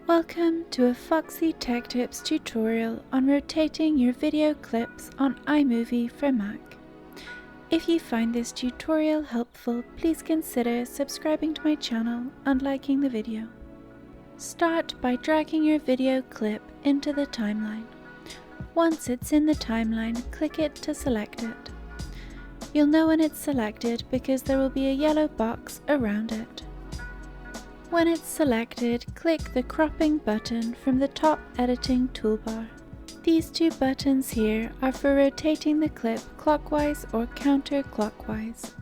Welcome to a Foxy Tech Tips tutorial on rotating your video clips on iMovie for Mac. If you find this tutorial helpful, please consider subscribing to my channel and liking the video. Start by dragging your video clip into the timeline. Once it's in the timeline, click it to select it. You'll know when it's selected because there will be a yellow box around it. When it's selected, click the cropping button from the top editing toolbar. These two buttons here are for rotating the clip clockwise or counterclockwise.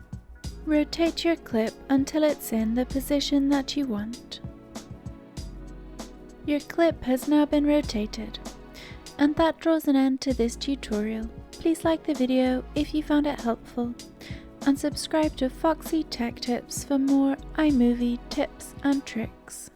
Rotate your clip until it's in the position that you want. Your clip has now been rotated. And that draws an end to this tutorial. Please like the video if you found it helpful, and subscribe to Foxy Tech Tips for more iMovie tips and tricks.